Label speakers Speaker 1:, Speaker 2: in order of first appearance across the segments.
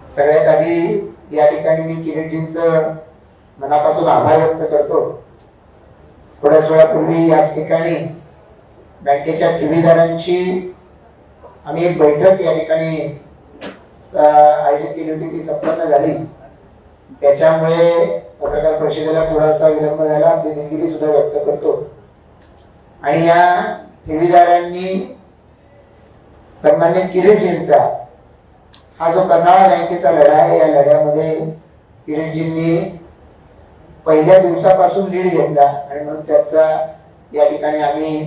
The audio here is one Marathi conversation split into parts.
Speaker 1: सगळ्यात आधी या ठिकाणी मी किरीटजींचं मनापासून आभार व्यक्त करतो। थोड्याच वेळापूर्वी याच ठिकाणी बँकेच्या ठेवीदारांची आम्ही एक बैठक या ठिकाणी आयोजित केली होती, ती संपन्न झाली। त्याच्यामुळे पत्रकार परिषदेला थोडासा विलंब झाला, आपली दिलगिरी सुद्धा व्यक्त करतो। आणि या ठेवीदारांनी सन्मान्य किरीटजींचा हा जो कर्नाळा बँकेचा लढा आहे, या लढ्यामध्ये किरीटजींनी पहिल्या दिवसापासून लीड घेतला आणि म्हणून त्याचा या ठिकाणी आम्ही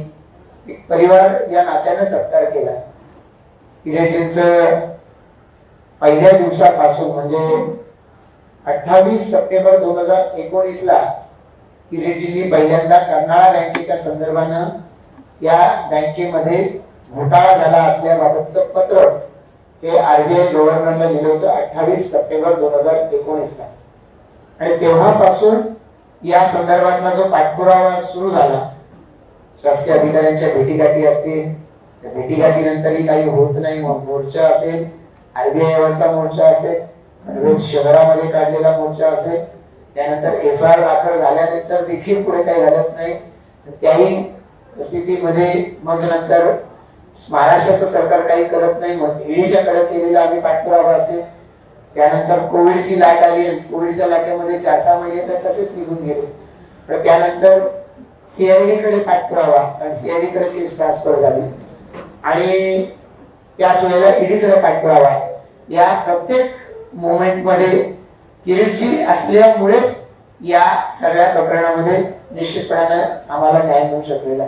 Speaker 1: एक परिवार या नात्याने सत्कार केला। किरीटजींचं पहिल्या दिवसापासून म्हणजे 28 सप्टेंबर 2019 ला किरीटजींनी पहिल्यांदा कर्नाळा बँकेच्या संदर्भानं या बँकेमध्ये घोटाळा झाला असल्याबाबतचं पत्र हे आरबीआय गव्हर्नरला लिहिलं होतं 28 सप्टेंबर 2019 ला। आणि तेव्हापासून या संदर्भातला जो पाठपुरावा सुरू झाला, शासकीय अधिकाऱ्यांच्या भेटीगाठी असतील, त्या भेटीगाठीनंतरही काही होत नाही, मग मोर्चा असेल, आरबीआय वरचा मोर्चा असेल, म्हणजे शहरामध्ये काढलेला मोर्चा असेल, त्यानंतर एफआयआर दाखल झाल्यानंतर देखील पुढे काही घडत नाही। त्याही स्थितीमध्ये मग नंतर महाराष्ट्राचं सरकार काही करत नाही, मग ईडीच्या कडे केलेला आम्ही पाठपुरावा असेल, त्यानंतर कोविडची लाट आली, कोविडच्या लाटेमध्ये 4-6 महिने तर तसेच निघून गेले। तर त्यानंतर सीआयडी कडे पाठपुरावा, कारण सीआयडी कडे केस ट्रान्सफर झाली, आणि त्याच वेळेला ईडी कडे पाठपुरावा। या प्रत्येक मोमेंट मध्ये किरीटजी असल्यामुळेच या सगळ्या प्रकरणामध्ये निश्चितपणे आम्हाला न्याय मिळू शकलेला।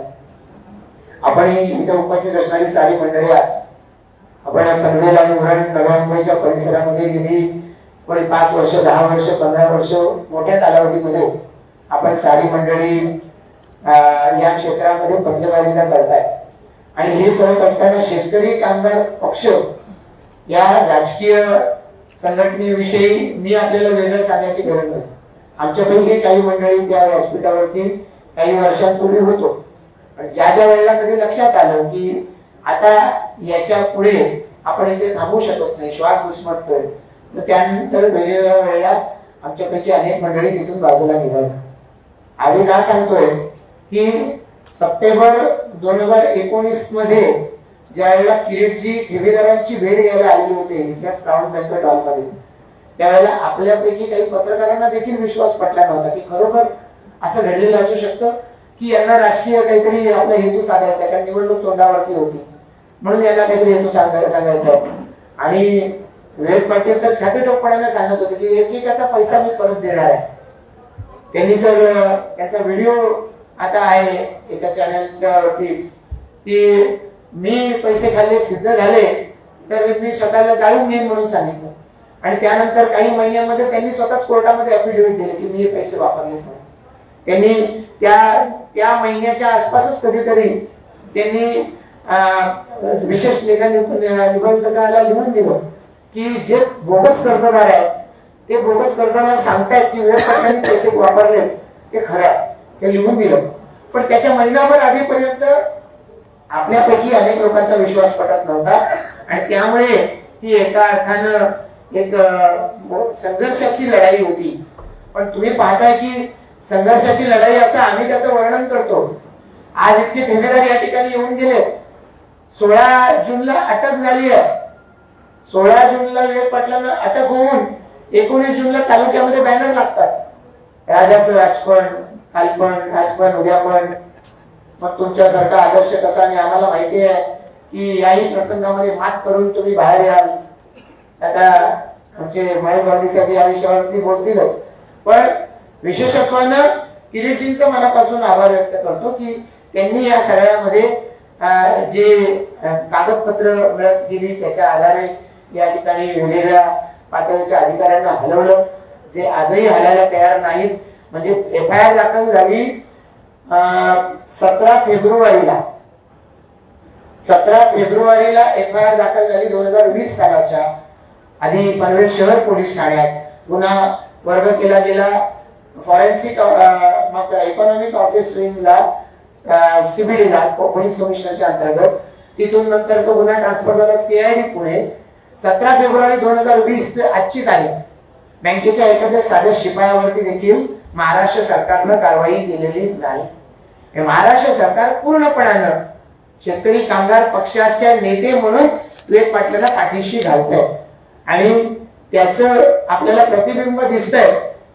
Speaker 1: आपण इथे उपस्थित असणारी सारी मंडळी आहात, आपण पनवेल आणि उरण नव्या मुंबईच्या परिसरामध्ये गेली 5 वर्ष, 10 वर्ष, 15 वर्ष मोठ्या कालावधीमध्ये आपण सारी मंडळी या क्षेत्रामध्ये पत्रकारिता करताय। आणि हे करत असताना शेतकरी कामगार पक्ष या राजकीय संघटनेविषयी मी आपल्याला वेगळं सांगायची गरज नाही। आमच्यापैकी काही मंडळी त्या व्यासपीठावरती काही वर्षांपूर्वी होतो, पण ज्या ज्या वेळेला कधी लक्षात आलं की आता याच्या पुढे आपण इथे थांबू शकत नाही, श्वास घुसमटतोय, तर त्यानंतर वेगवेगळ्या वेळेला आमच्यापैकी अनेक मंडळी तिथून बाजूला निघाली। आधी का सांगतोय की सप्टेंबर 2019 मध्ये ज्या वेळेला किरीटजी ठेवीदारांची भेट घ्यायला आलेली होते इथल्याच क्राउन बँक्वेट हॉलमध्ये, त्यावेळेला आपल्यापैकी काही पत्रकारांना देखील विश्वास पटला नव्हता की खरोखर असं घडलेलं असू शकतं की यांना राजकीय काहीतरी आपला हेतू साधायचा, कारण निवडणूक तोंडावरती होती म्हणून यांना काहीतरी हेतू सांगायचा आहे। आणि विवेक पाटील तर छातीठोकपणाने सांगत होते की एकेकाचा पैसा मी परत देणार आहे। त्यांनी तर त्याचा व्हिडिओ आता आहे एका चॅनलच्या वरतीच की मी पैसे खाल्ले सिद्ध झाले तर मी स्वतःला जाळून घेईन म्हणून सांगितलं, आणि त्यानंतर काही महिन्यामध्ये त्यांनी स्वतःच कोर्टामध्ये ॲफिडेव्हिट दिले की मी हे पैसे वापरले म्हणून। त्यांनी त्या महिन्याच्या आसपासच कधीतरी त्यांनी विशेष लेखा निबंधकाला लिहून दिलं की जे बोगस कर्जदार आहेत ते बोगस कर्जदार सांगतायत की विवेक पाटलांनी पैसे वापरले ते खरं आहे, हे लिहून दिलं। पण त्याच्या महिनाभर आधीपर्यंत आपल्यापैकी अनेक लोकांचा विश्वास पटत नव्हता, आणि त्यामुळे ही एका अर्थानं एक संघर्षाची लढाई होती। पण तुम्ही पाहताय की संघर्षाची लढाई असं आम्ही त्याचं वर्णन करतो। आज इतके ठेवीदार या ठिकाणी येऊन गेले, 16 जूनला अटक झाली आहे, 16 जूनला विवेक पाटलांना अटक होऊन 19 जूनला तालुक्यामध्ये बॅनर लागतात, राजाचं राजपण, कालपण, राजपण, उद्यापण। मग तुमच्यासारखा आदर्श कसा, आणि आम्हाला माहिती आहे की याही प्रसंगामध्ये मात करून तुम्ही बाहेर याल। आता आमचे महेश गांधी साहेब या विषयावरती बोलतीलच, पण विशेषत्वानं किरीटजींचं मनापासून आभार व्यक्त करतो की त्यांनी या सगळ्यामध्ये जे कागदपत्र मिळत गेली त्याच्या आधारे या ठिकाणी वेगवेगळ्या पातळीच्या अधिकाऱ्यांना हलवलं, जे आजही हलायला तयार नाहीत। म्हणजे एफआयआर दाखल झाली 17 फेब्रुवारीला एफआयआर दाखल झाली 2020 सालाच्या। आधी पनवेल शहर पोलीस ठाण्यात गुन्हा वर्ग केला गेला, फॉरेन्सिक इकॉनॉमिक ऑफिस विंगला सीबीडीला पोलीस कमिशनरच्या अंतर्गत, तिथून नंतर तो गुन्हा ट्रान्सफर झाला सीआयडी पुणे, 17 फेब्रुवारी 2020 ते आजची तारीख बँकेच्या एखाद्या साध्या शिपायावरती देखील महाराष्ट्र सरकारनं कारवाई केलेली नाही। महाराष्ट्र सरकार पूर्णपणानं शेतकरी कामगार पक्षाच्या नेते म्हणून विवेक पाटलांना पाठीशी घालतंय आणि त्याचं आपल्याला प्रतिबिंब दिसतंय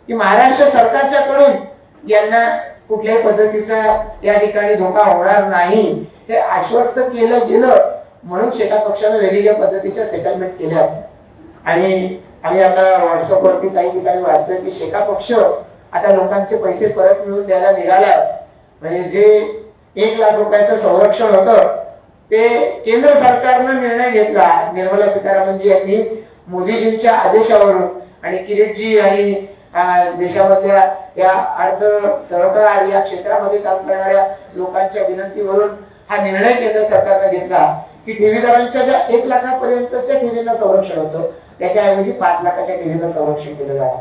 Speaker 1: की महाराष्ट्र सरकारच्या कडून यांना कुठल्याही पद्धतीचा या ठिकाणी धोका होणार नाही हे आश्वस्त केलं गेलं म्हणून शेका पक्षानं वेगवेगळ्या पद्धतीच्या सेटलमेंट केल्या। आणि आम्ही आता व्हॉट्सअपवरती काही ठिकाणी वाचतोय की शेका पक्ष आता लोकांचे पैसे परत मिळवून द्यायला निघाला। म्हणजे जे 1 लाख रुपयाचं संरक्षण होतं ते केंद्र सरकारनं निर्णय घेतला, निर्मला सीतारामनजी यांनी मोदीजींच्या आदेशावरून आणि किरीटजी आणि देशामधल्या या अर्थ सहकार या क्षेत्रामध्ये काम करणाऱ्या लोकांच्या विनंतीवरून हा निर्णय केंद्र सरकारने घेतला की ठेवीदारांच्या ज्या 1 लाखापर्यंतच्या ठेवींना संरक्षण होतं त्याच्याऐवजी 5 लाखाच्या ठेवींना संरक्षण केलं जावं।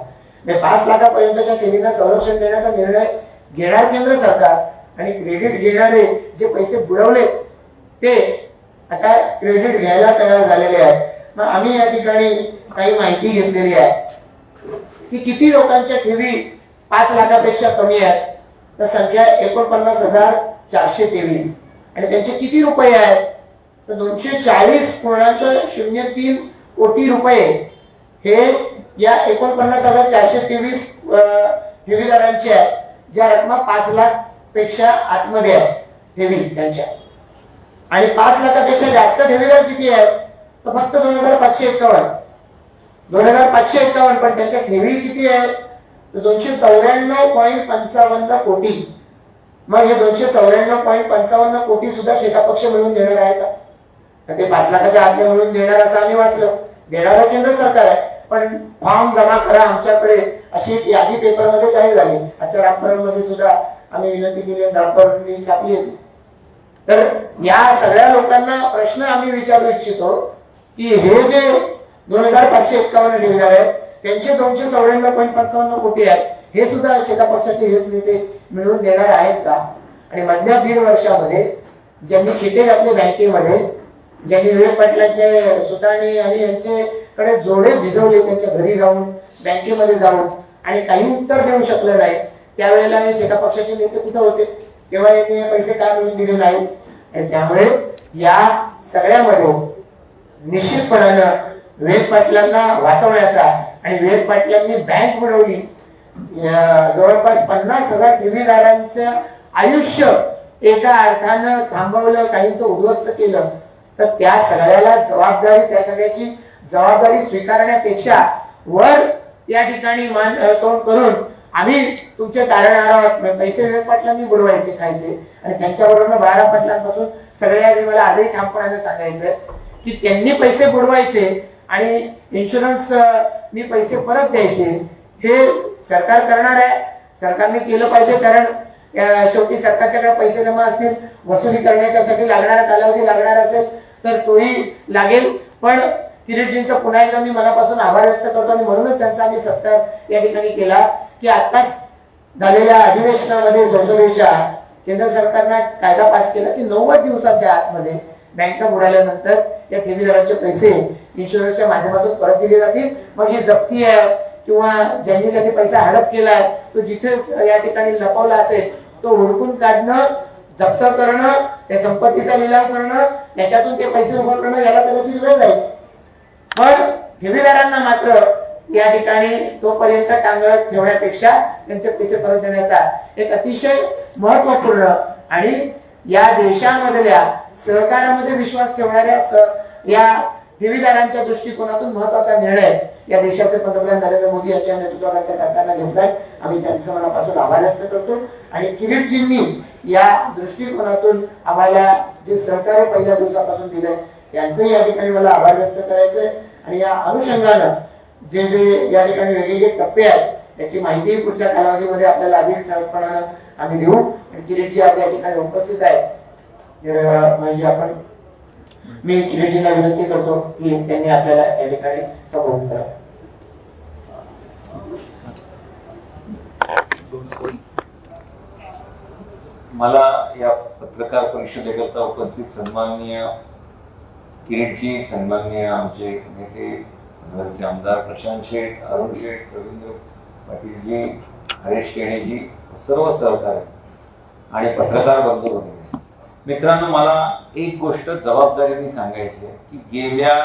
Speaker 1: 5 लाखापर्यंतच्या ठेवींना संरक्षण देण्याचा निर्णय घेणार केंद्र सरकार आणि क्रेडिट घेणारे जे पैसे बुडवले ते आता क्रेडिट घ्यायला तयार झालेले आहेत। मग आम्ही या ठिकाणी काही माहिती घेतलेली आहे की किती लोकांच्या ठेवी 5 लाखापेक्षा कमी आहेत, तर संख्या 49,423 आणि त्यांचे किती रुपये आहेत तर 240.03 कोटी रुपये हे या 49,423 ठेवीदारांचे आहेत ज्या रक्कम 5 लाख पेक्षा आतमध्ये आहेत ठेवी त्यांच्या। आणि 5 लाखापेक्षा जास्त ठेवीदार किती आहेत तर फक्त 2,551 पण त्यांच्या ठेवी किती आहेत तर 294.55 कोटी। मग हे 294.55 कोटी सुद्धा शेका पक्ष मिळून देणार आहे का? ते 5 लाखाच्या आतले मिळून देणार असं आम्ही वाचलं। देणारं केंद्र सरकार आहे पण फॉर्म जमा करा आमच्याकडे अशी एक यादी पेपरमध्ये जाहीर झाली। आजच्या रामपुरामध्ये सुद्धा आम्ही विनंती केली आणि रामपुरांनी छापली होती। तर या सगळ्या लोकांना प्रश्न आम्ही विचारू इच्छितो की हे जे 2,551 ठेवीदार आहेत त्यांचे 294.55 कोटी आहेत हे सुद्धा शेका पक्षाचे हेच नेते मिळून देणार आहेत का? आणि मधल्या 1.5 वर्षामध्ये ज्यांनी खिटे घातले बँकेमध्ये, ज्यांनी विवेक पाटलांचे सुताणी आणि यांच्याकडे जोडे झिजवले त्यांच्या घरी जाऊन बँकेमध्ये जाऊन आणि काही उत्तर देऊ शकले नाही, त्यावेळेला हे शेका पक्षाचे नेते कुठे होते? तेव्हा यांनी पैसे का मिळून दिले नाही? आणि त्यामुळे या सगळ्यामध्ये निश्चितपणानं विवेक पाटलांना वाचवण्याचा आणि विवेक पाटलांनी बँक बुडवली, जवळपास 50,000 ठेवीदारांचं आयुष्य एका अर्थानं थांबवलं, काहींचं उद्ध्वस्त केलं, तर त्या सगळ्याला त्या सगळ्याची जबाबदारी स्वीकारण्यापेक्षा वर या ठिकाणी मान तोंड करून आम्ही तुमचे तारणहार आहोत, पैसे विवेक पाटलांनी बुडवायचे खायचे आणि त्यांच्याबरोबर बाळा पाटलांपासून सगळ्या मला आजही ठामपणाने सांगायचं की त्यांनी पैसे बुडवायचे आणि इन्शुरन्स नी पैसे परत द्यायचे हे सरकार करणार आहे। सरकारने केलं पाहिजे कारण शेवटी सरकारच्याकडे पैसे जमा असतील, वसुली करण्यासाठी लागणारा कालावधी लागणार असेल तर तोही लागेल। पण किरीटजींचा पुन्हा एकदा मी मनापासून आभार व्यक्त करतो आणि म्हणूनच त्यांचा आम्ही सत्कार या ठिकाणी केला की आताच झालेल्या अधिवेशनामध्ये संसदेच्या केंद्र सरकारने कायदा पास केला की 90 दिवसाच्या आतमध्ये बँका बुडाल्यानंतर या ठेवीदारांचे पैसे इन्शुरन्सच्या माध्यमातून परत दिले जातील। मग ही जप्ती आहे किंवा ज्यांनी पैसा हडप केलाय तो जिथे या ठिकाणी लपवला असेल तो हुडकून काढणं, जप्त करणं, त्या संपत्तीचा लिलाव करणं, त्याच्यातून ते पैसे उभं करणं याला कदाचित वेळ जाईल। पण ठेवीदारांना मात्र या ठिकाणी तोपर्यंत टांगत ठेवण्यापेक्षा त्यांचे पैसे परत देण्याचा एक अतिशय महत्त्वपूर्ण आणि या देशामधल्या सहकारामध्ये विश्वास ठेवणाऱ्या या ठेवीदारांच्या दृष्टिकोनातून महत्त्वाचा निर्णय या देशाचे पंतप्रधान नरेंद्र मोदी यांच्या नेतृत्वाखालच्या सरकारने घेतलाय। आम्ही त्यांचं मनापासून आभार व्यक्त करतो आणि किरीटजींनी या दृष्टिकोनातून आम्हाला जे सहकार्य पहिल्या दिवसापासून दिलंय त्यांचंही या ठिकाणी मला आभार व्यक्त करायचंय। आणि या अनुषंगानं जे या ठिकाणी वेगवेगळे टप्पे आहेत त्याची माहिती पुढच्या कालावधीमध्ये आपल्याला अधिक ठळकपणानं आम्ही देऊ। आणि किरीटजी आज या ठिकाणी उपस्थित आहेत तर म्हणजे मी किरीटजींना विनंती करतो की त्यांनी आपल्याला या ठिकाणी संबोधित करावं।
Speaker 2: मला या पत्रकार परिषदेकरता उपस्थित सन्माननीय किरीटजी, सन्माननीय आमचे नेते नगरचे आमदार प्रशांत शेठ, अरुण शेठ, रवींद्र पाटीलजी, हरेश केणेजी, सर्व सहकारी आणि पत्रकार बंधू भगिनी, मित्रांनो, मला एक गोष्ट जबाबदारीने सांगायची आहे की गेल्या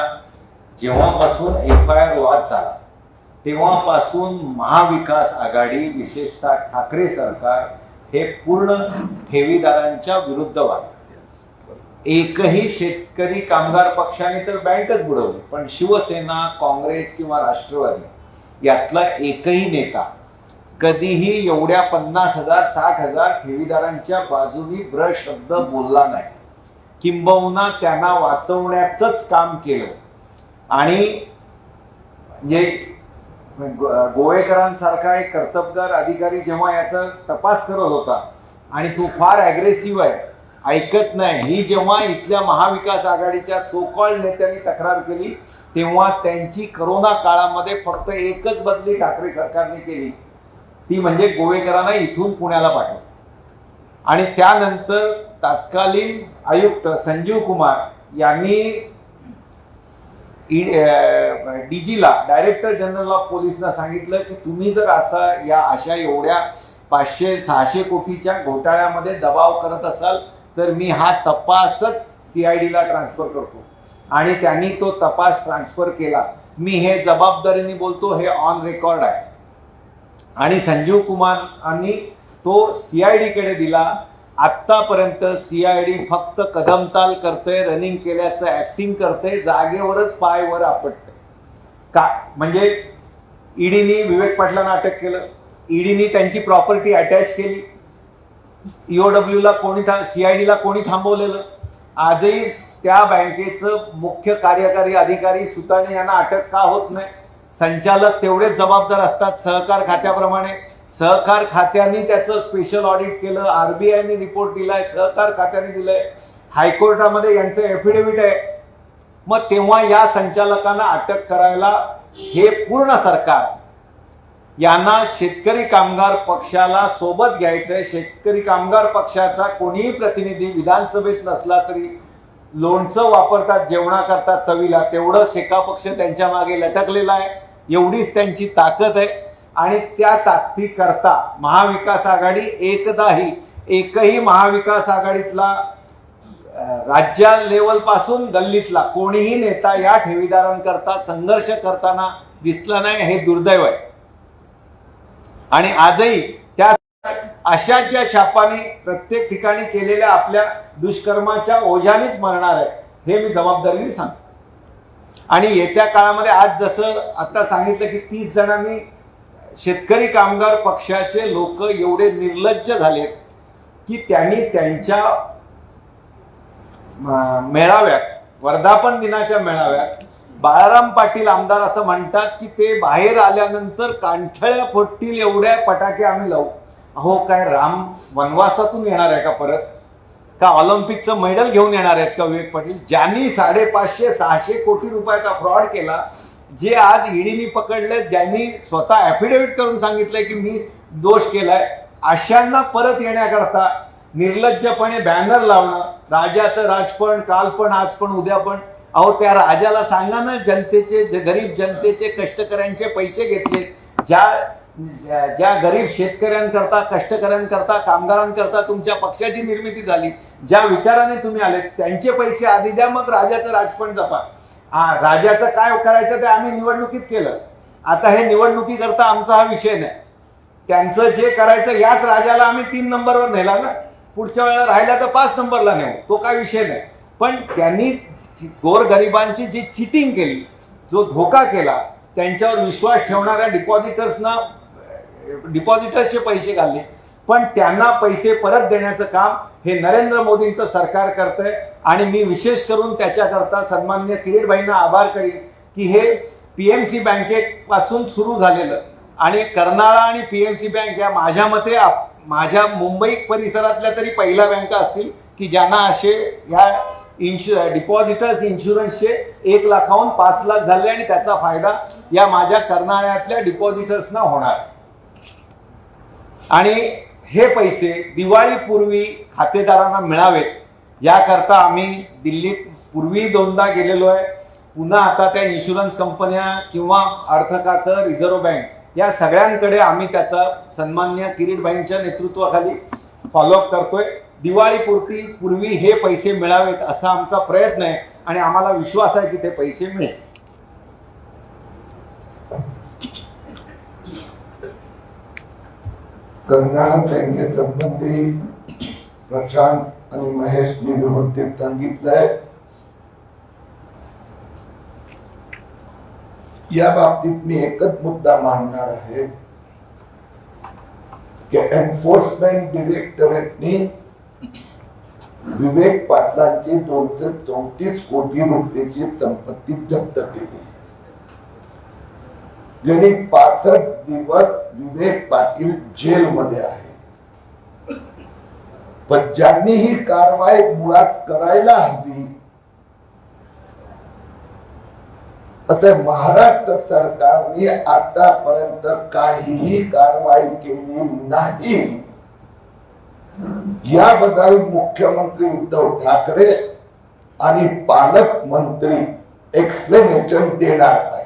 Speaker 2: जेव्हापासून FIR लॉन्च झाला तेव्हापासून महाविकास आघाडी, विशेषतः ठाकरे सरकार हे पूर्ण ठेवीदारांच्या विरुद्ध वागले. एकही शेतकरी कामगार पक्षाने तर बँकच बुडवली, पण शिवसेना, काँग्रेस किंवा राष्ट्रवादी यातला एकही नेता कधीही एवढ्या 50,000 60,000 ठेवीदारांच्या बाजूनी शब्द बोलला नाही. किंबहुना त्यांना वाचवण्याचंच काम केलं. आणि म्हणजे गोवेकरांसारखा एक कर्तबगार अधिकारी जेव्हा याचा तपास करत होता आणि तो फार ॲग्रेसिव्ह आहे, ऐकत नाही, ही जेव्हा इथल्या महाविकास आघाडीच्या सोकॉल्ड नेत्यांनी तक्रार केली तेव्हा त्यांची करोना काळामध्ये फक्त एकच बदली ठाकरे सरकारने केली, ती म्हणजे गोवेकरांना इथून पुण्याला पाठवलं. आणि त्यानंतर तत्कालीन आयुक्त संजीव कुमार यांनी DGला, डायरेक्टर जनरल ऑफ पोलिसना सांगितलं की तुम्ही जर अशा एवढ्या 500-600 कोटीच्या घोटाळ्यामध्ये दबाव करत असाल तर मी हा तपासच CIDला ट्रान्सफर करतो. आणि त्यांनी तो तपास ट्रान्सफर केला. मी हे जबाबदारीने बोलतो, हे ऑन रेकॉर्ड आहे. आणि संजीव कुमारांनी तो CIDकडे दिला. आत्तापर्यंत CID फक्त कदमताल करतंय, रनिंग केल्याचं ॲक्टिंग करतंय, जागेवरच पायवर आपटतंय. का म्हणजे ईडीनी विवेक पाटलांना अटक केलं, ईडीनी त्यांची प्रॉपर्टी अटॅच केली, EOWला कोणी CIDला कोणी थांबवलेलं. आजही त्या बँकेचं मुख्य कार्यकारी अधिकारी सुताने यांना अटक का होत नाही? संचालक तेवढेच जबाबदार असतात सहकार खात्याप्रमाणे. सहकार खात्याने त्याचं स्पेशल ऑडिट केलं, RBIने रिपोर्ट दिलाय, सहकार खात्याने दिलंय, हायकोर्टामध्ये यांचं एफिडेव्हिट आहे. मग तेव्हा या संचालकांना अटक करायला हे पूर्ण सरकार, यांना शेतकरी कामगार पक्षाला सोबत घ्यायचंय. शेतकरी कामगार पक्षाचा कोणीही प्रतिनिधी विधानसभेत नसला तरी लोणचं वापरतात जेवणाकरता चवीला, तेवढं शेका पक्ष त्यांच्या मागे लटकलेला आहे. एवढीच त्यांची ताकद आहे. आणि त्या ताकदीकरता महाविकास आघाडी एकही महाविकास आघाडीतला राज्य लेवलपासून गल्लीतला कोणीही नेता या ठेवीदारांकरता संघर्ष करताना दिसला नाही. हे दुर्दैव आहे. आणि आजही त्या अशाच्या छापाने प्रत्येक ठिकाणी केलेल्या आपल्या दुष्कर्माच्या ओझ्यानेच मरणार आहे, हे मी जबाबदारीने सांगतो. आणि येत्या काळामध्ये आज जसं आता सांगितलं की 30 जणांनी, शेतकरी कामगार पक्षाचे लोक एवढे निर्लज्ज झाले की त्यांनी त्यांच्या मेळाव्यात, वर्धापन दिनाच्या मेळाव्यात, बाळाराम पाटील आमदार असं म्हणतात की ते बाहेर आल्यानंतर कांठळ्या फुटतील एवढ्या फटाके आम्ही लावू. अहो, काय राम वनवासातून येणार आहे का परत? का ऑलिम्पिकचं मेडल घेऊन येणार आहेत का विवेक पाटील? ज्यांनी 550-600 कोटी रुपयाचा फ्रॉड केला, जे आज ईडीने पकडले, ज्यांनी स्वतः ॲफिडेव्हिट करून सांगितलंय की मी दोष केलाय, अशांना परत येण्याकरता निर्लज्जपणे बॅनर लावणं, राजाचं राजपण, काल पण, आज पण, उद्या पण. अहो, त्या राजाला सांगा ना, जनतेचे, गरीब जनतेचे, कष्टकऱ्यांचे पैसे घेतले. ज्या गरीब शेतकऱ्यांकरता, कष्टकऱ्यांकरता, कामगारांकरता तुमच्या पक्षाची निर्मिती झाली, ज्या विचाराने तुम्ही आले, त्यांचे पैसे आधी द्या, मग राजाचं राजपण जपा. राजाचं काय करायचं ते आम्ही निवडणुकीत केलं. आता हे निवडणुकीकरता आमचा हा विषय नाही. त्यांचं जे करायचं, याच राजाला आम्ही 3 नंबरवर नेला ना, पुढच्या वेळेला राहिला तर 5 नंबरला नेऊ, तो काय विषय नाही. पण त्यांनी गोरगरिबांची जी चिटिंग केली, जो धोका केला, त्यांच्यावर विश्वास ठेवणाऱ्या डिपॉझिटर्सचे पैसे घालले, पण त्यांना पैसे परत देण्याचं काम हे नरेंद्र मोदींचं सरकार करतंय. आणि मी विशेष करून त्याच्याकरता सन्माननीय किरीटभाईंना आभार करीन की हे PMC बँकेपासून सुरू झालेलं, आणि कर्नाळा आणि PMC बँक या माझ्या मते माझ्या मुंबई परिसरातल्या तरी पहिल्या बँका असतील की ज्यांना असे ह्या डिपॉझिटर्स इन्शुरन्सचे 1 लाखाहून 5 लाख झाले, आणि त्याचा फायदा या माझ्या कर्नाळ्यातल्या डिपॉझिटर्सना होणार. आणि हे पैसे दिवाळीपूर्वी खातेदारांना मिळावेत याकरता आम्ही दिल्लीत पूर्वी दोनदा गेलेलो आहे, पुन्हा आता त्या इन्शुरन्स कंपन्या किंवा अर्थ खातं, रिझर्व्ह बँक या सगळ्यांकडे आम्ही त्याचा सन्माननीय किरीटभाईंच्या नेतृत्वाखाली फॉलोअप करतोय. दिवाळीपुरती पूर्वी हे पैसे मिळावेत असा आमचा प्रयत्न आहे आणि आम्हाला विश्वास आहे की ते पैसे मिळेल.
Speaker 3: कर्नाटक बँकेसंबंधी प्रशांत आणि महेशनी व्यवस्थित सांगितलंय. या बाबतीत मी एकच मुद्दा मांडणार आहे की एन्फोर्समेंट डायरेक्टरेटने विवेक पाटलांची 234 कोटी रुपयाची संपत्ती जप्त केली. गेली 65 दिवस विवेक पाटील जेलमध्ये आहे. पण ज्यांनी ही कारवाई मुळात करायला हवी आता महाराष्ट्र सरकारने आतापर्यंत काहीही कारवाई केली नाही. याबद्दल मुख्यमंत्री उद्धव ठाकरे आणि पालकमंत्री एक्सप्लेनेशन देणार आहे.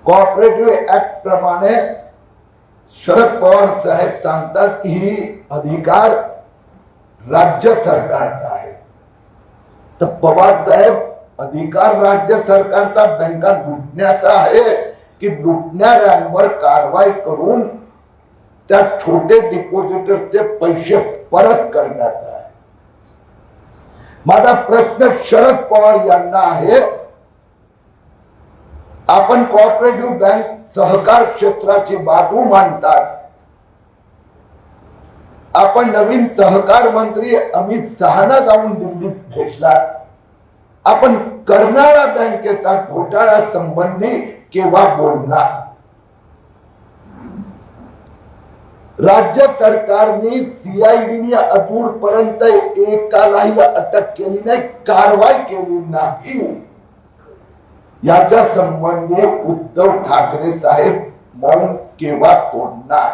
Speaker 3: कोऑपरेटिव्ह ऍक्ट प्रमाणे शरद पवार साहेब सांगतात की ही अधिकार राज्य सरकारचा आहे. तर पवार साहेब अधिकार राज्य सरकारचा बँका लुटण्याचा आहे की लुटणाऱ्यांवर कारवाई करून त्या छोटे डिपॉझिटरचे पैसे परत करण्याचा आहे. माझा प्रश्न शरद पवार यांना आहे, आपण कोऑपरेटिव्ह बँक सहकार क्षेत्राची बाजू मांडतात. आपण नवीन सहकार मंत्री अमित शहाना जाऊन दिल्लीत भेटला. आपण कर्नाळा बँकेचा घोटाळा संबंधी केव्हा बोलणार? राज्य सरकारने सीआयडीने अजूनपर्यंत एकालाही अटक केली नाही, कारवाई केली नाही. याच्या संबंधी उद्धव ठाकरे साहेब मौन केव्हा तोडणार?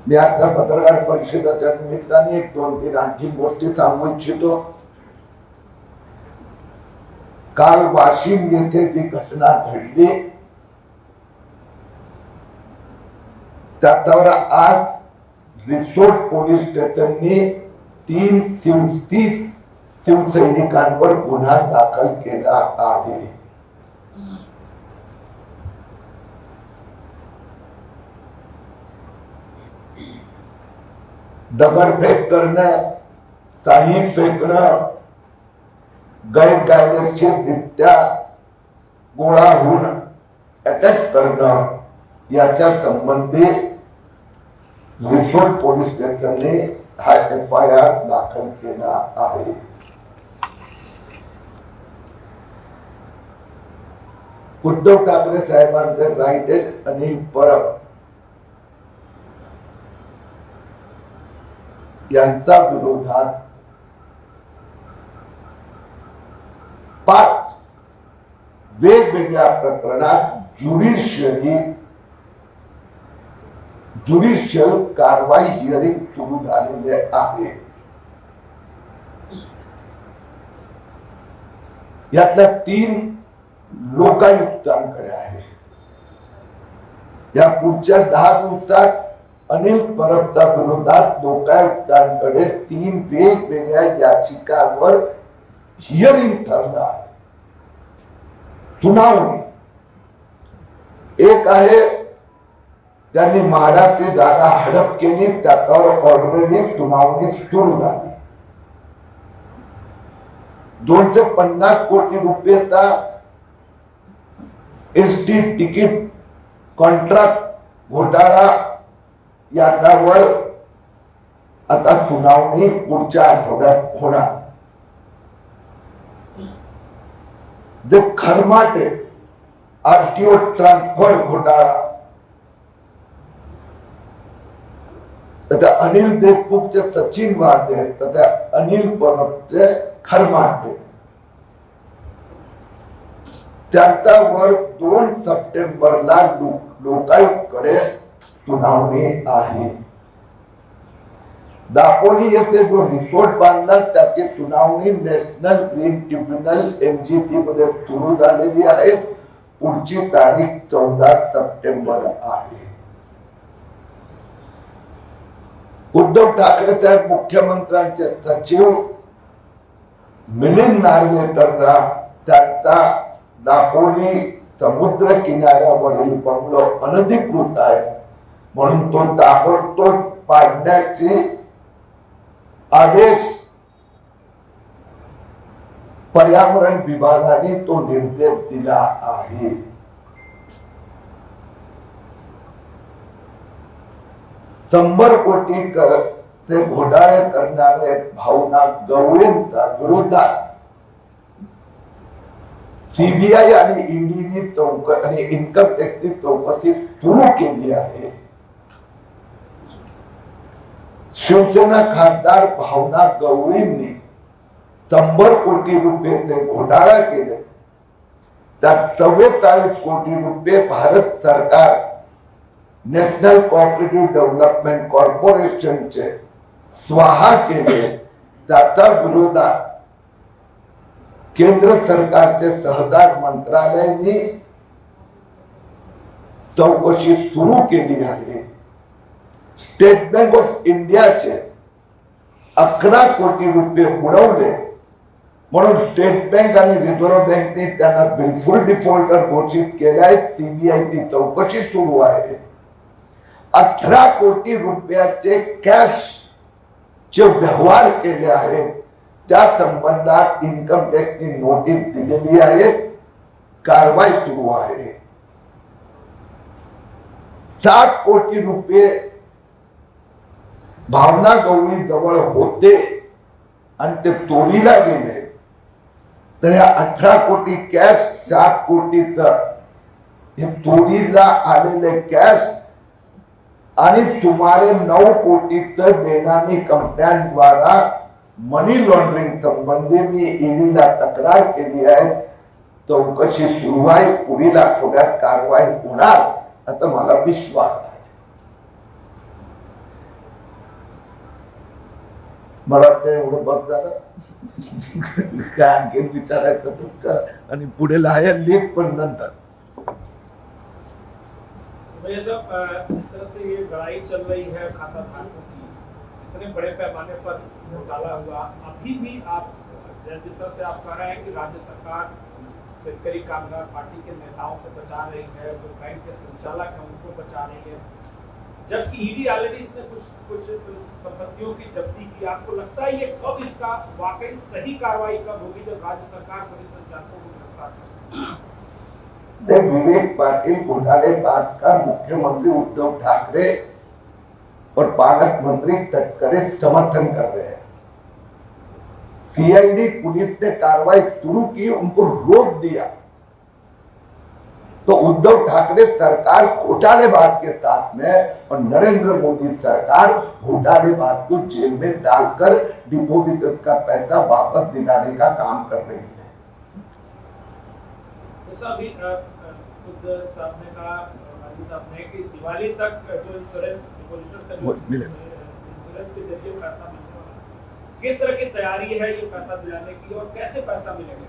Speaker 3: मी आता पत्रकार परिषदेच्या निमित्ताने 1-2-3 आणखी गोष्टी सांगू इच्छितो. काल वाशिम येथे जी घटना घडली त्याच्यावर आज रिसोड पोलीस स्टेशनने 30 शिवसैनिकांवर गुन्हा दाखल केला आहे. दगडफेक करणं, काही फेकणं, गैरकायदेशीररित्या गोळा होऊन अटॅक करणं याच्या संबंधी रिसोड पोलीस स्टेशनने हा FIR दाखल केला आहे. उद्धव ठाकरे साहेबांचे राईट हँड अनिल परब यांच्या विरोधात 5 वेगवेगळ्या प्रकरणात ज्युडिशियल कारवाई हिअरिंग सुरू झालेले आहे. यातल्या 3 लोकायुक्तांकडे आहे. या पुढच्या 10 दिवसात अनिल परबच्या विरोधात लोकायुक्तांकडे 3 वेगवेगळ्या याचिकांवर हिअरिंग ठरणार. सुनावणी एक आहे, त्यांनी म्हाडाची जागा हडप केली, त्याच्यावर ऑलरेडी सुनावणी सुरू झाली. 250 कोटी रुपयाचा एसटी तिकीट कॉन्ट्रॅक्ट घोटाळा याच्यावर आता सुनावणी पुढच्या आठवड्यात होणार. जे खरमाटे आरटीओ ट्रान्सफर घोटाळा, अनिल देशमुखचे सचिन वाजे, अनिल परबचे खरमाटे, त्यांच्यावर 2 सप्टेंबरला लोकायुक्तकडे सुनावणी आहे. दापोली येथे जो रिसोर्ट बांधला त्याची सुनावणी नॅशनल ग्रीन ट्रिब्युनल NGT मध्ये सुरू झालेली आहे. पुढची तारीख 14 सप्टेंबर आहे. उद्धव ठाकरे साहेब मुख्यमंत्र्यांचे सचिव मिलिंद नार्वेकरला त्यांचा दापोली समुद्र किनाऱ्यावरील बंगलो अनधिकृत आहे म्हणून तो ताबडतोब पाडण्याचे आदेश पर्यावरण विभागाने तो निर्देश दिला आहे. 100 कोटी ते घोटाळे करणारे भावना गवळींच्या विरोधात CBI आणि ईडीने आणि इन्कम टॅक्सची चौकशी सुरू केली आहे. शिवसेना खासदार भावना गवळींनी 100 कोटी रुपये ते घोटाळा केले. त्यात 44 कोटी रुपये भारत सरकार नॅशनल कोऑपरेटिव्ह डेव्हलपमेंट कॉर्पोरेशनचे स्वाहा केले. त्याचा विरोधात केंद्र सरकारचे सहकार मंत्रालयाने चौकशी सुरू केली आहे. स्टेट बँक ऑफ इंडियाचे 11 कोटी रुपये बुडवले म्हणून स्टेट बँक आणि रिझर्व्ह बँकने त्यांना बिलकुल डिफॉल्टर घोषित केले आहे. CBI ची चौकशी सुरू आहे. 18 कोटी रुपयाचे कॅश चे व्यवहार केले आहेत. त्या संबंधात इन्कम टॅक्सने नोटीस दिलेली आहे. कारवाई सुरू आहे. 7 कोटी रुपये भावना गवळी जवळ होते आणि ते चोरीला गेले. तर या 18 कोटी कॅश 7 कोटीच हे चोरीला आलेले कॅश आणि सुमारे 9 कोटीच बेनामी कंपन्यांद्वारा मनी लॉन्ड्रिंग संबंधी मी ईडीला तक्रार केली आहे. चौकशी सुरू आहे. पुढील आठवड्यात कारवाई होणार असा मला विश्वास आहे. मला वाटतं एवढं बघ झालं. काय आणखी विचारायचं तुमचं आणि पुढे आहे लेख पण नंतर.
Speaker 4: भैया साहब, इस तरह से ये लड़ाई चल रही है खाता धारकों की, इतने बड़े पैमाने पर घोटाला हुआ, अभी भी आप जिस तरह से आप कह रहे हैं कि राज्य सरकार शेतकरी कामगार पार्टी के नेताओं को बचा रही है, जो बैंक के संचालक हैं उनको बचा रही है, जबकि ईडी ऑलरेडी इसने कुछ संपत्तियों की जब्ती की. आपको लगता है ये कब इसका वाकई सही कार्रवाई कब होगी जब राज्य सरकार सभी संचालकों को गिरफ्तार करेगी?
Speaker 3: विवेक पाटिल घोटालेबाज का मुख्यमंत्री उद्धव ठाकरे और पालक मंत्री तटकरे समर्थन कर रहे हैं. CID पुलिस ने कार्रवाई शुरू की, उनको रोक दिया. तो उद्धव ठाकरे सरकार घोटालेबाज के साथ में और नरेंद्र मोदी सरकार घोटालेबाज को जेल में डालकर डिपॉजिटर का पैसा वापस दिलाने का काम कर रही है. खुद साहब ने कहा, गांधी साहब ने, कि दिवाली तक जो इंश्योरेंस डिपॉजिटर इंश्योरेंस के जरिए पैसा मिलने वाला, किस तरह की तैयारी है ये पैसा दिलाने की और कैसे पैसा मिलेगा?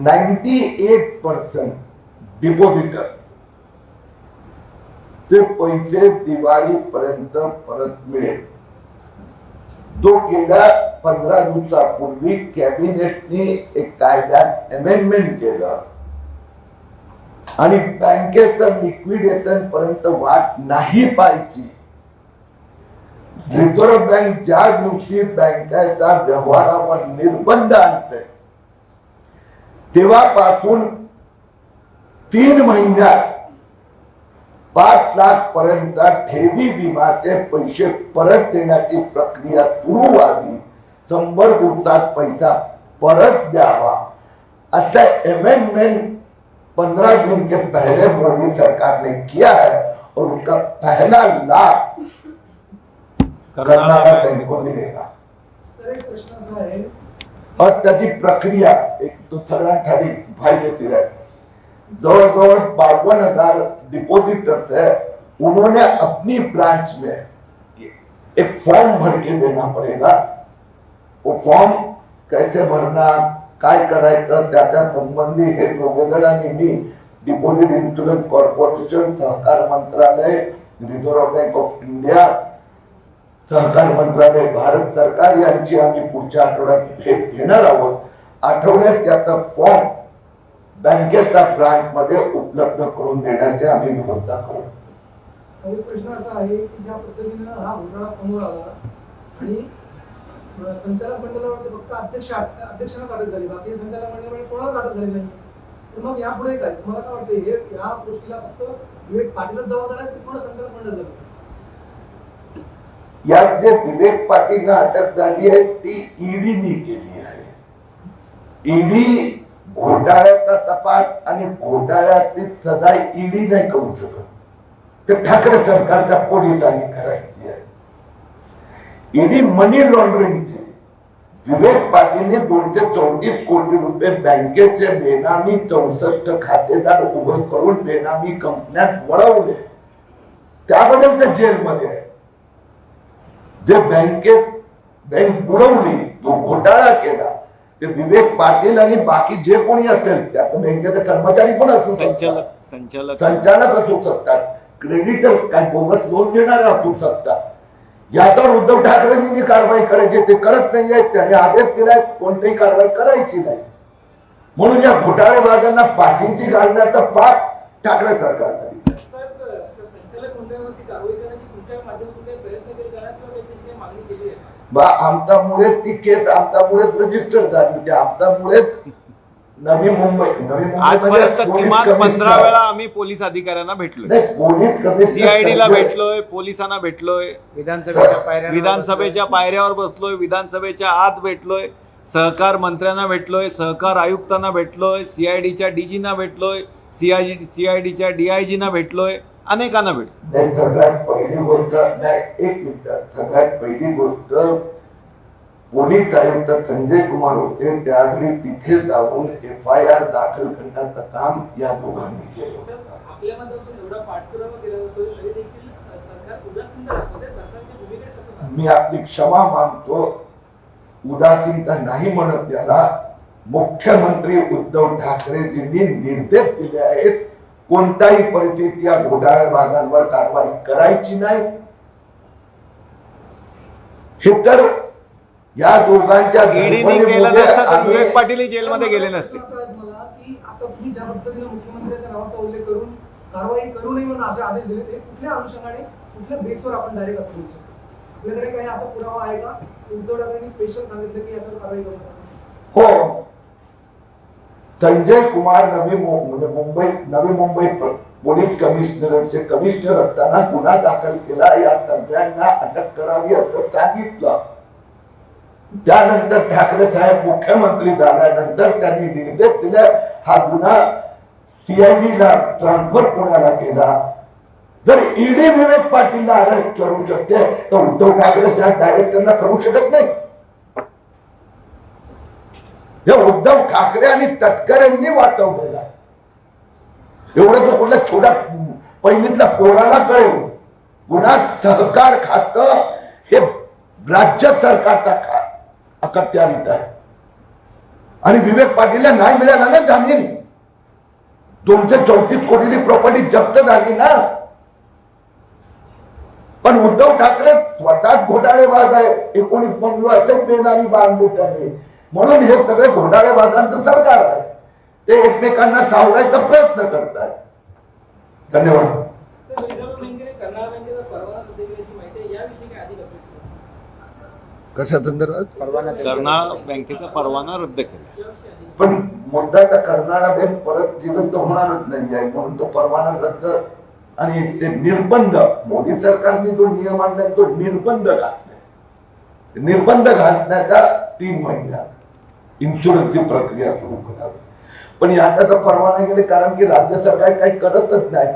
Speaker 3: 98% डिपॉझिटर ते पैसे दिवाळीपर्यंत परत मिळेल. जो गेल्या 15 दिवसापूर्वी कॅबिनेटने एक कायद्यात अमेंडमेंट केलं आणि बँकेचं लिक्विडेशन पर्यंत वाट नाही पाहिजे. रिझर्व्ह बँक ज्या दिवशी बँकेच्या व्यवहारावर निर्बंध आणते तेव्हापासून 3 महिन्यात 5 लाख पर्यंत ठेवी विमाचे पैसे परत देण्याची प्रक्रिया सुरू व्हावी. 100 दिवसात पैसा परत द्यावा. असा अमेंडमेंट 15 दिन के पहले मोदी सरकार ने किया है और उसका पहला लाभ कर्नाटक बैंक को मिलेगा.
Speaker 4: सर, एक प्रश्न है
Speaker 3: और त्याची प्रक्रिया एक तो सगळ्यांसाठी फायदेशीर आहे. जवळजवळ 52,000 डिपॉजिटर्स है. उन्होंने अपनी ब्रांच में एक फॉर्म भर के देना पड़ेगा। वो फॉर्म कैसे भरना, काय करायचं, त्याच्या संबंधी हे दोघे जण आणि मी डिपॉझिट इन्शुरन्स कॉर्पोरेशन, सहकार मंत्रालय, रिझर्व्ह बँक ऑफ इंडिया, सहकार मंत्रालय, भारत सरकार यांची आम्ही पुढच्या आठवड्यात भेट घेणार आहोत। आठवड्यात त्याचा फॉर्म बँकेच्या ब्रांच मध्ये उपलब्ध करून देण्याचे आम्ही व्यवस्था करू।
Speaker 5: एक प्रश्न असा आहे की ज्या पद्धतीने हा घोटाळा समोर आला आणि संचालक मंडळावरती फक्त अध्यक्षांना अटक झाली, बाकी संचालक मंडळामध्ये कोणाला अटक झाली नाही, तर मग यापुढे काय तुम्हाला काय वाटतं? हे या गोष्टीला फक्त विवेक पाटीलच जबाबदार आहे की पूर्ण संचालक मंडळ जबाबदार?
Speaker 3: यात जे विवेक पाटीलला अटक झाली आहे ती ईडीने केली आहे। ईडी घोटाळ्याचा तपास आणि घोटाळ्याची सजा ईडी नाही करू शकत, ते ठाकरे सरकारच्या पोलिसांनी करायची आहे। ईडी मनी लॉन्ड्रिंगची विवेक पाटीलने 234 कोटी रुपये बँकेचे बेनामी 64 खातेदार उभे करून बेनामी कंपन्यात वळवले, त्याबद्दल ते जेलमध्ये आहे। जे बँक बुडवली, तो घोटाळा केला, ते विवेक पाटील आणि बाकी जे कोणी असेल त्यात बँकेचे कर्मचारी पण असू शकतात, संचालक असू शकतात, क्रेडिटर काय बोगस लोन देणारे असू शकतात। यावर उद्धव ठाकरेंनी कारवाई करायची ते करत नाहीये, त्यांनी आदेश दिलाय कोणतीही कारवाई करायची नाही। म्हणून या घोटाळेबाजांना पाठीशी घालण्याचा पाप ठाकरे सरकारने दिला।
Speaker 5: संचालक मंडळावरती कारवाई करण्याची तुमच्या माध्यमातून काही प्रयत्न केले जाणार किंवा त्याची मागणी केली आहे?
Speaker 3: आमच्यामुळे ती केस आमच्यामुळेच रजिस्टर झाली, आमच्यामुळेच नवी मुंबई
Speaker 2: आजपर्यंत किमान 15 वेळा आम्ही पोलीस अधिकाऱ्यांना भेटलोय,
Speaker 3: पोलीस
Speaker 2: सीआयडीला भेटलोय, पोलिसांना भेटलोय, विधानसभेच्या पायऱ्यावर बसलोय, विधानसभेच्या आत भेटलोय, सहकार मंत्र्यांना भेटलोय, सहकार आयुक्तांना भेटलोय, सीआयडीच्या डीजीना भेटलोय, सीआयडीच्या डीआयजीना भेटलोय, अनेकांना भेटलोय।
Speaker 3: सगळ्यात पहिली गोष्ट नाही, एक मिनिट, सगळ्यात पहिली गोष्ट पोलीस आयुक्त संजय कुमार होते त्यावेळी तिथे जाऊन FIR दाखल करण्याचं काम या दोघांनी केलं।
Speaker 5: आपल्या मतातून एवढा पाठपुरावा केला जातो तरी देखील सरकार उदासीन दाखवते, सरकारची भूमिका कसं?
Speaker 3: मी आपली क्षमा मागतो, उदासीनता नाही म्हणत त्याला। मुख्यमंत्री उद्धव ठाकरेजींनी निर्देश दिले आहेत कोणताही परिस्थिती या घोटाळेबाजांवर कारवाई करायची नाही। हे तर या दोघांच्या
Speaker 2: ईडीने केलं नसतं तर विवेक पाटील जेलमध्ये गेले नसते।
Speaker 5: मला की आता तुम्ही ज्या पद्धतीने मुख्यमंत्र्यांच्या नावाचा उल्लेख करून कारवाई करू नये म्हणून असे आदेश दिले, ते कुठल्या अनुषंगाने कुठल्या बेसवर आपण डायरेक्ट असं बोलू शकतो? आपल्याकडे काही असा पुरावा आहे का उद्धव ठाकरेंनी स्पेशल सांगितलं की याच्यावर कारवाई करू नका?
Speaker 3: हो, संजय कुमार नवी मुंबई पोलीस कमिशनरचे कमिशनर असताना गुन्हा दाखल केला, या सगळ्यांना अटक करावी असं सांगितलं। त्यानंतर ठाकरे साहेब मुख्यमंत्री झाल्यानंतर त्यांनी निर्देश दिले हा गुन्हा सीआयडीला ट्रान्सफर कोणाला केला। जर ईडी विवेक पाटीलला अरेस्ट करू शकते तर उद्धव ठाकरे साहेब डायरेक्टरला करू शकत नाही। हे उद्धव ठाकरे आणि तटकरेंनी वाचवलेला, एवढं तर कुठल्या छोट्या पहिलीतल्या पोराला कळेल। गुन्हा सहकार खातं हे राज्य सरकारचा अखत्यारीत आहे आणि विवेक पाटीलला नाही मिळाला ना जामीन। 234 कोटीची प्रॉपर्टी जप्त झाली ना, पण उद्धव ठाकरे स्वतःच घोटाळेबाज आहे। 19 बंगलो असेच बेनामी बांधले त्यांनी, म्हणून हे सगळे घोटाळेबाजांचं सरकार आहे, ते एकमेकांना सावरायचा प्रयत्न करतात। धन्यवाद। कशा संदर्भात?
Speaker 2: कर्नाळ बँकेचा परवाना रद्द केला,
Speaker 3: पण मुद्दा तर कर्नाळा बँक परत जिवंत होणारच नाही आहे, म्हणून तो परवाना रद्द आणि ते निर्बंध मोदी सरकारने जो नियम आणला तो निर्बंध घातलाय। निर्बंध घालण्याच्या 3 महिन्यात इन्शुरन्सची प्रक्रिया सुरू करावी, पण याचा तर परवाना गेले कारण की राज्य सरकार काही करतच नाही।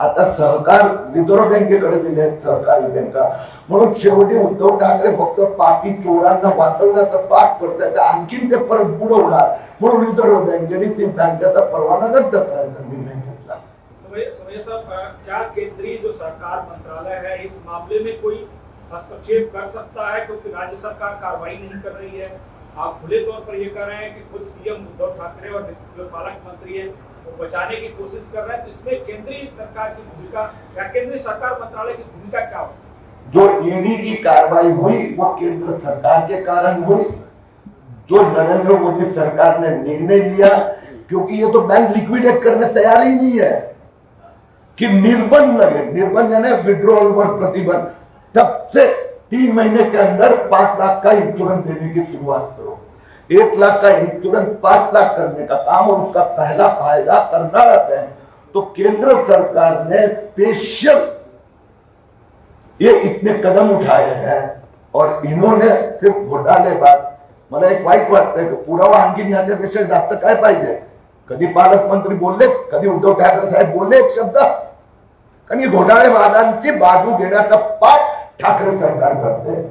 Speaker 3: आता सहकार रिझर्व्ह बँकेकडे दिले आहेत सहकारी बँका, म्हणून शेवटी उद्धव ठाकरे फक्त पापी चोरांना वाचवण्याचा पाप करतात, आणखीन ते परत बुडवणार, म्हणून रिझर्व्ह बँकेने ती बँकेचा परवाना रद्द करायचा निर्णय घेतला।
Speaker 4: समय साहब, क्या केंद्रीय जो सरकार मंत्रालय है इस मामले में कोई हस्तक्षेप कर सकता है, क्योंकि राज्य सरकार कार्रवाई नहीं कर रही है। आप खुले तौर पर ये कह रहे हैं कि खुद सीएम उद्धव ठाकरे और जो पालक मंत्री है वो बचाने की कोशिश कर रहे हैं, तो इसमें केंद्रीय सरकार की भूमिका या केंद्रीय सरकार मंत्रालय की भूमिका क्या हो?
Speaker 3: जो ईडी की कार्रवाई हुई वो केंद्र सरकार के कारण हुई, जो नरेंद्र मोदी सरकार ने निर्णय लिया, क्योंकि ये तो बैंक लिक्विडेट करने तैयार ही नहीं है कि निर्बंध लगे, निर्बंध यानी विड्रॉल पर प्रतिबंध, तब से 3 महीने के अंदर 5 लाख का इंश्योरेंस देने की शुरुआत करो। 1 लाख का इंश्योरेंस 5 लाख करने का काम, और उसका पहला फायदा कर्नाटक है। तो केंद्र सरकार ने स्पेशल ये इतने कदम उठाए हैं, और इन्होंने सिर्फ घोटालेबाज, मला एक वाईट वाटतंय की पुरावा आणखी याच्यापेक्षा जास्त काय पाहिजे। कधी पालकमंत्री बोलले, कधी उद्धव ठाकरे साहेब बोलले एक शब्द, कारण घोटाळेबाजांची बाजू घेण्याचा पाठ ठाकरे सरकार करते।